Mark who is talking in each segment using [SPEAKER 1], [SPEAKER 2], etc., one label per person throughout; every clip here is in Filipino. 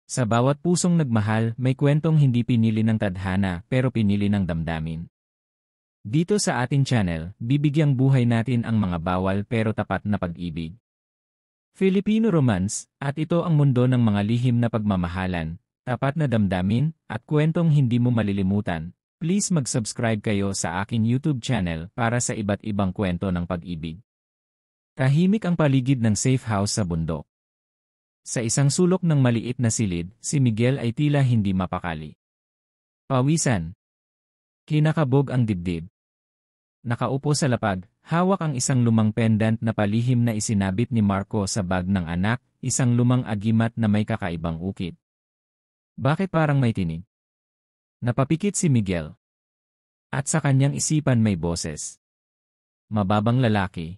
[SPEAKER 1] Sa bawat pusong nagmahal, may kwentong hindi pinili ng tadhana pero pinili ng damdamin. Dito sa ating channel, bibigyang buhay natin ang mga bawal pero tapat na pag-ibig. Filipino romance, at ito ang mundo ng mga lihim na pagmamahalan, tapat na damdamin, at kwentong hindi mo malilimutan. Please mag-subscribe kayo sa aking YouTube channel para sa iba't ibang kwento ng pag-ibig. Tahimik ang paligid ng safe house sa bundok. Sa isang sulok ng maliit na silid, si Miguel ay tila hindi mapakali. Pawisan. Kinakabog ang dibdib. Nakaupo sa lapag, hawak ang isang lumang pendant na palihim na isinabit ni Marco sa bag ng anak, isang lumang agimat na may kakaibang ukit. Bakit parang may tinig? Napapikit si Miguel. At sa kanyang isipan may boses. Mababang lalaki.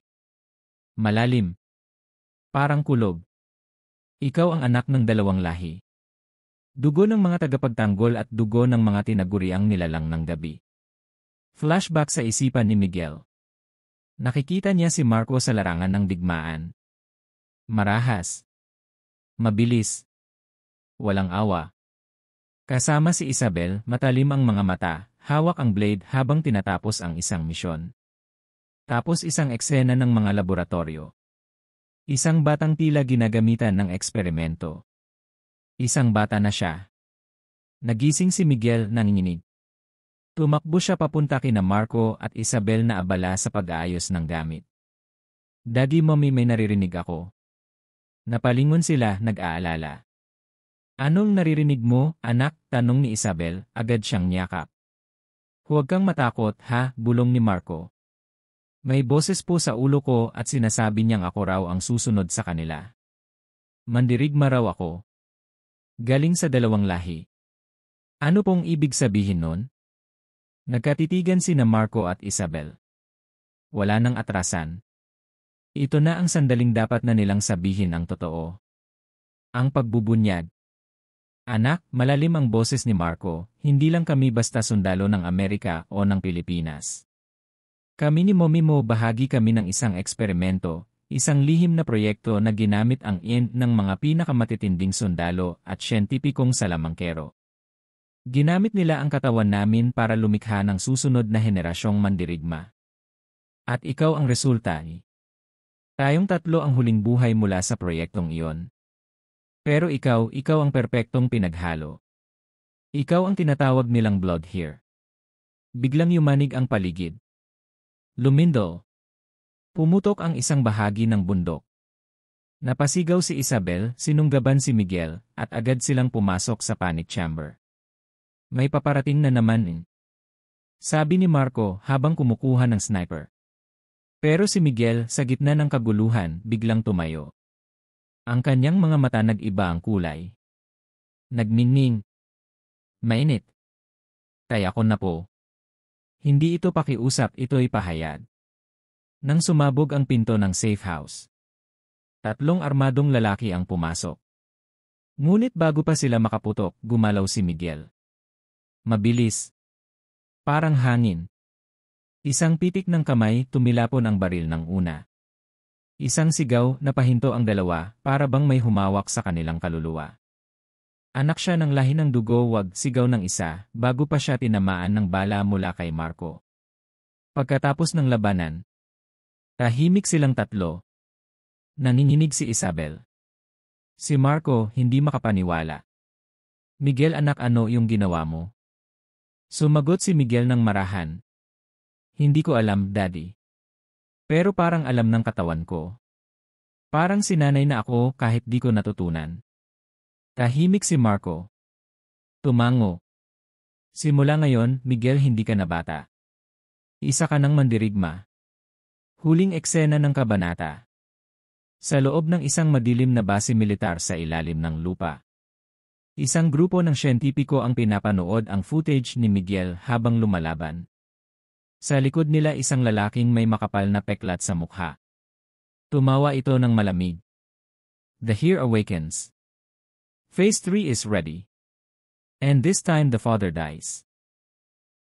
[SPEAKER 1] Malalim. Parang kulog. Ikaw ang anak ng dalawang lahi. Dugo ng mga tagapagtanggol at dugo ng mga tinaguriang nilalang ng gabi. Flashback sa isipan ni Miguel. Nakikita niya si Marco sa larangan ng digmaan. Marahas. Mabilis. Walang awa. Kasama si Isabel, matalim ang mga mata, hawak ang blade habang tinatapos ang isang misyon. Tapos isang eksena ng mga laboratorio. Isang batang tila ginagamitan ng eksperimento. Isang bata na siya. Nagising si Miguel nanginginig. Tumakbo siya papunta kina Marco at Isabel na abala sa pag-aayos ng gamit. Daddy, mommy, may naririnig ako. Napalingon sila, nag-aalala. Anong naririnig mo, anak? Tanong ni Isabel, agad siyang niyakap. Huwag kang matakot, ha? Bulong ni Marco. May boses po sa ulo ko at sinasabi niyang ako raw ang susunod sa kanila. Mandirigma raw ako. Galing sa dalawang lahi. Ano pong ibig sabihin nun? Nagkatitigan sina Marco at Isabel. Wala nang atrasan. Ito na ang sandaling dapat na nilang sabihin ang totoo. Ang pagbubunyag. Anak, malalim ang boses ni Marco, hindi lang kami basta sundalo ng Amerika o ng Pilipinas. Kami ni Mommy mo bahagi kami ng isang eksperimento, isang lihim na proyekto na ginamit ang end ng mga pinakamatitinding sundalo at siyentipikong salamangkero. Ginamit nila ang katawan namin para lumikha ng susunod na henerasyong mandirigma. At ikaw ang resulta. Tayong tatlo ang huling buhay mula sa proyektong iyon. Pero ikaw ang perpektong pinaghalo. Ikaw ang tinatawag nilang blood here. Biglang yumanig ang paligid. Lumindol. Pumutok ang isang bahagi ng bundok. Napasigaw si Isabel, sinunggaban si Miguel, at agad silang pumasok sa panic chamber. May paparating na naman. Sabi ni Marco habang kumukuha ng sniper. Pero si Miguel, sa gitna ng kaguluhan, biglang tumayo. Ang kanyang mga mata nag-iba ang kulay. Nagmingning. Mainit. Kaya ko na po. Hindi ito pakiusap, ito'y pahayag. Nang sumabog ang pinto ng safe house. 3 armadong lalaki ang pumasok. Ngunit bago pa sila makaputok, gumalaw si Miguel. Mabilis. Parang hangin. Isang pitik ng kamay, tumilapon ang baril ng una. Isang sigaw, napahinto ang dalawa, para bang may humawak sa kanilang kaluluwa. Anak siya ng lahi ng dugo, wag, sigaw ng isa, bago pa siya tinamaan ng bala mula kay Marco. Pagkatapos ng labanan, tahimik silang tatlo. Nanginginig si Isabel. Si Marco, hindi makapaniwala. Miguel, anak, ano yung ginawa mo? Sumagot si Miguel ng marahan. Hindi ko alam, Daddy. Pero parang alam ng katawan ko. Parang sinanay na ako kahit di ko natutunan. Tahimik si Marco. Tumango. Simula ngayon, Miguel, hindi ka na bata. Isa ka ng mandirigma. Huling eksena ng kabanata. Sa loob ng isang madilim na base militar sa ilalim ng lupa. Isang grupo ng siyentipiko ang pinapanood ang footage ni Miguel habang lumalaban. Sa likod nila isang lalaking may makapal na peklat sa mukha. Tumawa ito ng malamig. The Here awakens. Phase 3 is ready. And this time the father dies.